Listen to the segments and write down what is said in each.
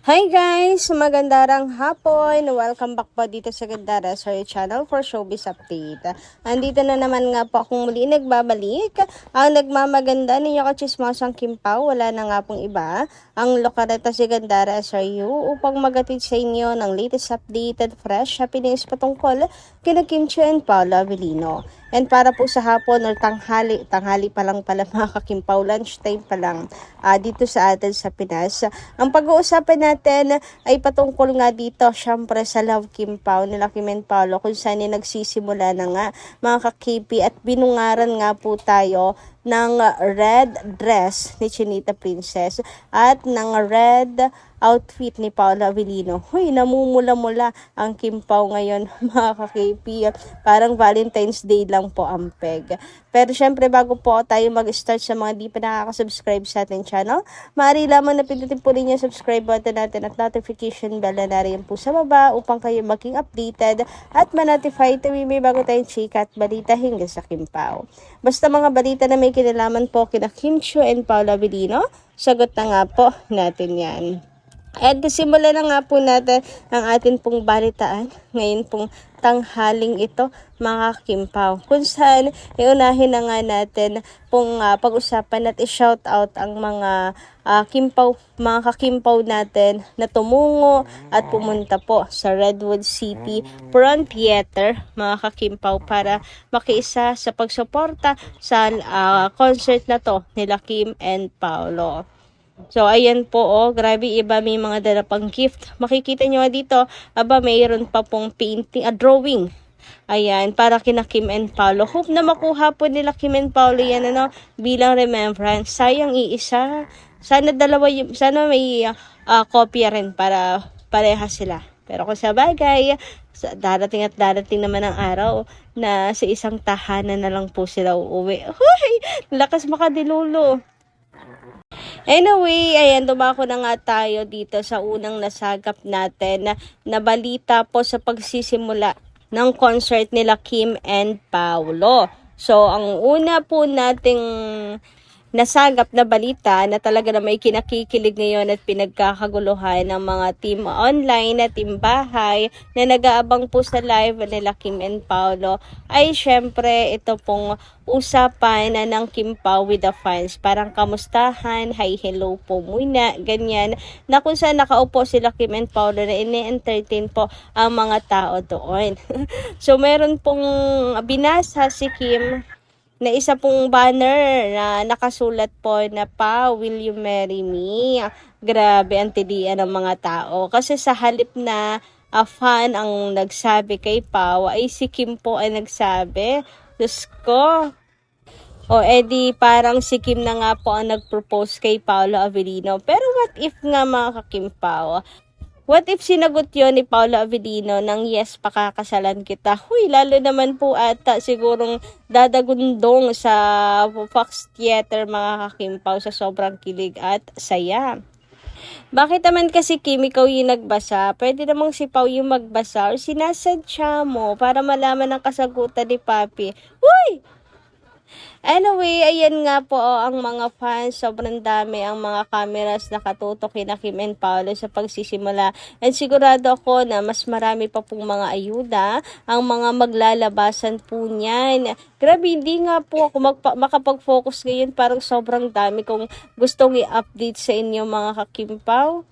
Hi guys! Magandang hapon! Welcome back po dito sa Gandara Sorry Channel for Showbiz Update. Andito na naman nga po akong muli nagbabalik. Ang nagmamaganda ninyo kachismosang Kim Pao, wala na nga pong iba. Ang lokareta si Gandara SRU upang magatid sa inyo ng latest update at fresh happenings patungkol kina Kim Chiu and Paolo Avellino. And para po sa hapon or tanghali pa lang pala mga kakimpaw, lunchtime pa lang dito sa atin sa Pinas. Ang pag-uusapan natin ay patungkol nga dito, syempre sa Love Kim Pao nila Kim and Paolo, kung saan nagsisimula na nga mga kakipi at binungaran nga po tayo ng red dress ni Chinita Princess at ng red outfit ni Paolo Avellino. Huy, namumula-mula ang Kim Pao ngayon mga ka-KP. Parang Valentine's Day lang po ang peg. Pero syempre bago po tayo mag-start sa mga di pa nakaka-subscribe sa ating channel, maaari lamang na pindutin po rin yung subscribe button natin at notification bell na rin po sa baba upang kayo maging updated at ma-notify tuwing may bago tayong chika at balita hinggil sa Kim Pao. Basta mga balita na may kinalaman po kina Kim Chiu and Paolo Avellino, sagot na nga po natin yan. At simulan na nga po natin ang atin pong balitaan ngayon pong tanghaling ito mga Kim Pao. Kung saan iunahin na nga natin pong pag-usapan at i-shout out ang mga Kim Pao, mga ka-Kim Pao natin na tumungo at pumunta po sa Redwood City Front Theater mga ka-Kim Pao para makiisa sa pagsuporta sa concert na to nila Kim and Paolo. So, ayan po, grabe, iba may mga dala pang gift. Makikita nyo dito, mayroon pa pong painting, drawing. Ayan, para kina Kim and Paolo. Hope na makuha po nila Kim and Paolo yan, bilang remembrance. Sayang iisa. Sana may kopya rin para pareha sila. Pero kung sa bagay, darating naman ang araw na sa isang tahanan na lang po sila uuwi. Huy! Lakas makadilulo. Anyway, ayan, dumako na nga tayo dito sa unang nasagap natin na balita po sa pagsisimula ng concert nila Kim and Paolo. So, ang una po nating nasagap na balita na talaga na may kinakikilig ngayon at pinagkakaguluhan ng mga team online at team bahay na nag-aabang po sa live nila Kim and Paolo ay syempre ito pong usapan na ng Kim Pao with the fans. Parang kamustahan, hi, hello po muna, ganyan. Na kung saan nakaupo sila Kim and Paolo na ini-entertain po ang mga tao doon. So meron pong binasa si Kim na isa pong banner na nakasulat po na "Pa, will you marry me?" Grabe ang tidian ng mga tao. Kasi sa halip na fan ang nagsabi kay Pao, ay si Kim po ay nagsabi. Diyos ko. O edi parang si Kim na nga po ang nag-propose kay Paolo Avellino. Pero what if nga mga ka-Kim Pao? What if sinagot yon ni Paolo Avellino ng yes, pakakasalan kita? Huy, lalo naman po ata sigurong dadagundong sa Fox Theater mga ka-Kim Pao sa sobrang kilig at saya. Bakit naman kasi Kim, ikaw yung nagbasa? Pwede namang si Pao yung magbasa or sinasadya mo para malaman ang kasagutan ni Papi. Huy! Anyway, ayan nga po ang mga fans, sobrang dami ang mga cameras nakatutok kina Kim and Paolo sa pagsisimula. And sigurado ako na mas marami pa pong mga ayuda ang mga maglalabasan po niyan. Grabe, hindi nga po ako makapag-focus ngayon, parang sobrang dami kong gustong i-update sa inyo mga ka-Kim Pao.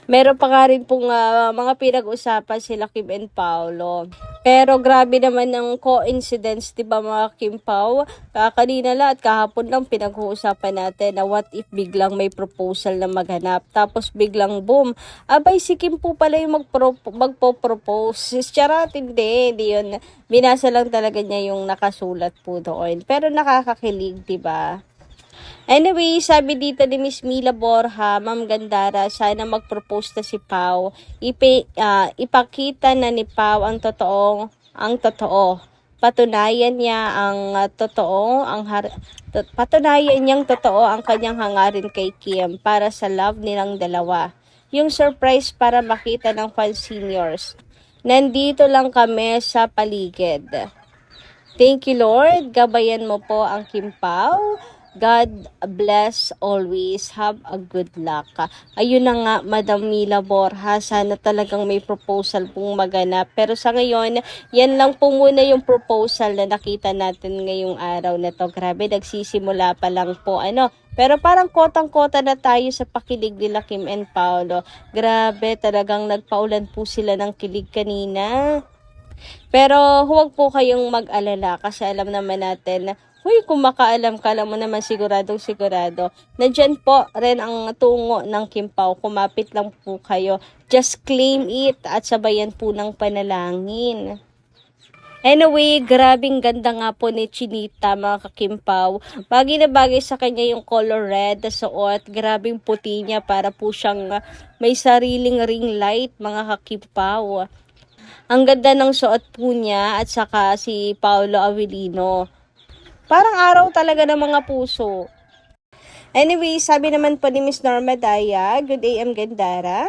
Meron pa nga rin pong mga pinag-usapan sila Kim and Paolo. Pero grabe naman ang coincidence, diba mga Kim Pao? Kanina lang at kahapon lang pinag-uusapan natin na what if biglang may proposal na maghanap. Tapos biglang boom, abay si Kim po pala yung magpo-propose. Charot, hindi yun. Binasa lang talaga niya yung nakasulat po doon. Pero nakakakilig, diba? Anyway, sabi dito ni Miss Mila Borja, Ma'am Gandara, sana mag-propose na si Pao. Ipakita na ni Pao ang totoo. Patunayan niya patunayan niyang totoo ang kanyang hangarin kay Kim para sa love nilang dalawa. Yung surprise para makita ng fan seniors. Nandito lang kami sa paligid. Thank you Lord, gabayan mo po ang Kim Pao. God bless always. Have a good luck. Ayun na nga, Madam Mila Borja. Sana talagang may proposal pong maganap. Pero sa ngayon, yan lang po muna yung proposal na nakita natin ngayong araw na to. Grabe, nagsisimula pa lang po. Pero parang kotang-kota na tayo sa pakilig nila Kim and Paolo. Grabe, talagang nagpaulan po sila ng kilig kanina. Pero huwag po kayong mag-alala kasi alam naman natin na, huy, kung makaalam ka, alam mo naman siguradong sigurado. Nandyan po rin ang tungo ng Kim Pao. Kumapit lang po kayo. Just claim it at sabayan po ng panalangin. Anyway, grabing ganda nga po ni Chinita, mga kakimpaw. Bagay na bagay sa kanya yung color red na suot. Grabing puti niya para po siyang may sariling ring light, mga kakimpaw. Ang ganda ng suot po niya at saka si Paolo Avellino. Parang araw talaga ng mga puso. Anyway, sabi naman po ni Miss Norma Daya, good AM Gandara.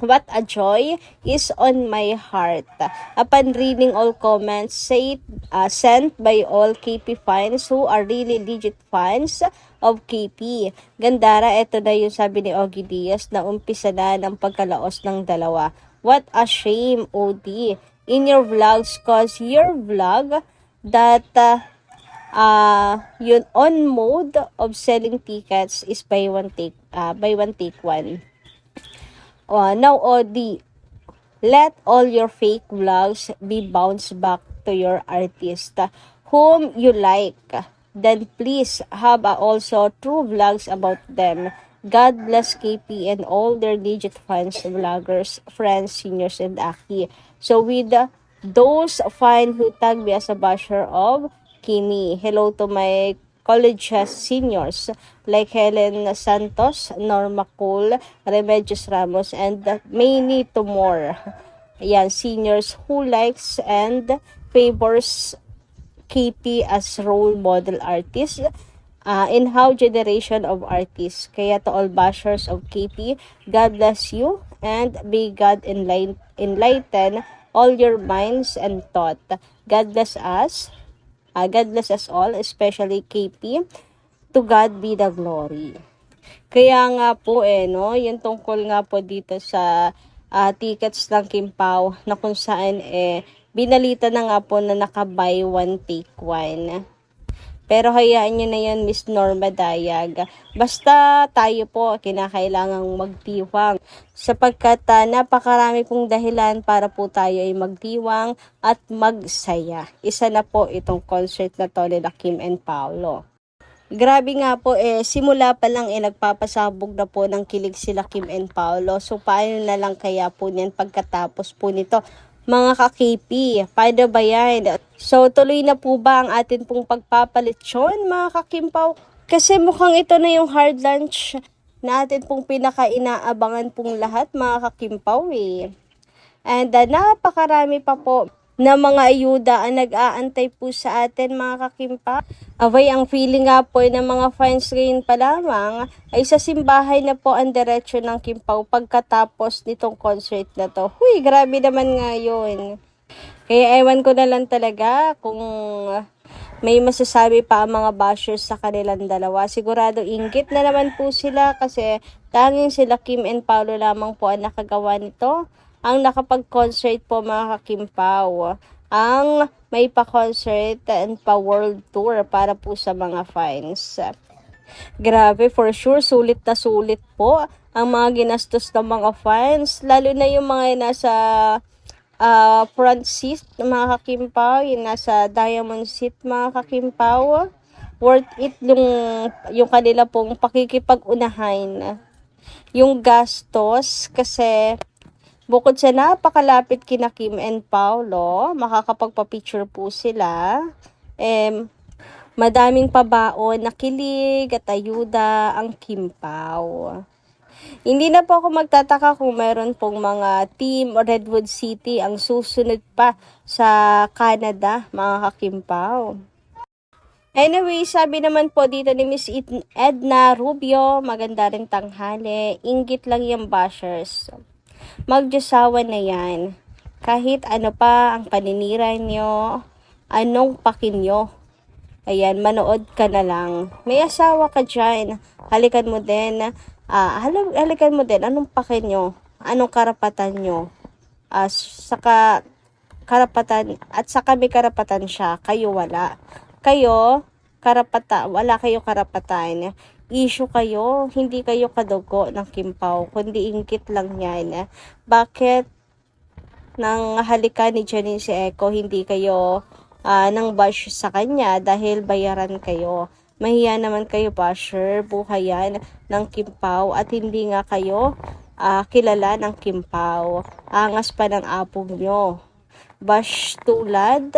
What a joy is on my heart. Upon reading all comments sent by all KP fans who are really legit fans of KP. Gandara, ito na yung sabi ni Ogie Diaz na umpisa na ng pagkalaos ng dalawa. What a shame, OD. In your vlogs, cause your vlog that yun on mode of selling tickets is buy one take one. Now, OD, let all your fake vlogs be bounced back to your artist whom you like. Then please have also true vlogs about them. God bless KP and all their legit fans, vloggers, friends, seniors, and Aki. So with those fine who tag me as a basher of Kimi, hello to my college seniors like Helen Santos, Norma Cole, Remedios Ramos, and many to more. Ayan, seniors who likes and favors KP as role model artist in how generation of artists. Kaya to all bashers of KP, God bless you and may God enlighten all your minds and thought. God bless us. God bless us all, especially KP. To God be the glory. Kaya nga po yung tungkol nga po dito sa tickets ng Kim Pao na kung saan binalita na nga po na naka-buy one take one. Pero hayaan nyo na yan, Miss Norma Dayag. Basta tayo po kinakailangang magdiwang sapagkat napakarami pong dahilan para po tayo ay magdiwang at magsaya. Isa na po itong concert na to nila Kim and Paolo. Grabe nga po simula pa lang nagpapasabog na po ng kilig sila Kim and Paolo. So paano na lang kaya po niyan pagkatapos po nito? Mga ka-KP, paano ba yan? So, tuloy na po ba ang atin pong pagpapalitsyon, mga kakimpaw? Kasi mukhang ito na yung hard lunch na atin pong pinaka-inaabangan pong lahat, mga kakimpaw And napakarami pa po na mga ayuda ang nag-aantay po sa atin, mga kakimpa. Away, ang feeling nga po ng mga fans ngayon pa lamang ay sa simbahay na po ang diretsyo ng Kimpaw pagkatapos nitong concert na to. Huy, grabe naman nga yun. Kaya ewan ko na lang talaga kung may masasabi pa ang mga bashers sa kanilang dalawa. Sigurado inggit na naman po sila kasi tanging sila Kim and Paolo lamang po ang nakagawa nito. Ang nakapag-concert po, mga kakimpaw, ang may pa-concert and pa-world tour para po sa mga fans. Grabe, for sure, sulit na sulit po ang mga ginastos ng mga fans, lalo na yung mga nasa front seat, mga kakimpaw, yung nasa diamond seat, mga kakimpaw. Worth it yung kanila pong pakikipag-unahin. Yung gastos, kasi bukod sa napakalapit kina Kim and Paolo, makakapagpa-picture po sila. Madaming pabaon na kilig at ayuda ang Kim Pao. Hindi na po ako magtataka kung meron pong mga team Redwood City ang susunod pa sa Canada, mga kakimpaw. Anyway, sabi naman po dito ni Miss Edna Rubio, maganda rin tanghali, inggit lang yung bashers. Magdisawa na yan. Kahit ano pa ang paninira nyo, anong pakin nyo. Ayan, manood ka na lang. May asawa ka dyan. Halikan mo din. Halikan mo din. Anong pake nyo? Anong karapatan nyo? Saka karapatan, at saka may karapatan siya. Kayo wala. Kayo, wala kayo karapatan. Issue kayo. Hindi kayo kadugo ng Kim Pao. Kundi ingkit lang yan. Bakit nang halikan ni Janine si Echo, hindi kayo nang bash sa kanya dahil bayaran kayo? Mahiya naman kayo, basher. Buhay yan ng Kim Pao at hindi nga kayo kilala ng Kim Pao. Angas pa ng apong nyo. Bash tulad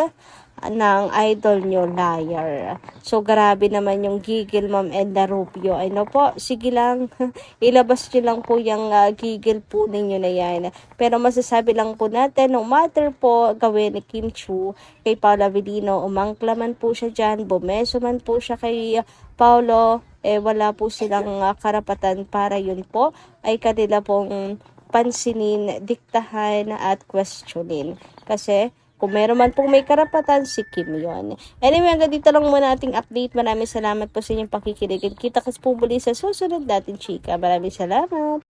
ng idol nyo, liar. So, grabe naman yung gigil, Ma'am Edna Rubio. Ano po, sige lang, ilabas nyo lang po yung gigil po ninyo na yan. Pero masasabi lang po natin, no matter po gawin ni Kim Chiu kay Paolo Avellino, umangkla man po siya dyan, bumeso man po siya kay Paolo, wala po silang karapatan para yun po ay kanila pong pansinin, diktahan at questionin. Kasi kung meron man pong may karapatan, si Kim yun. Anyway, hanggang dito lang muna ating update. Maraming salamat po sa inyong pakikinig. Kita kasi po muli sa susunod natin, chika. Maraming salamat.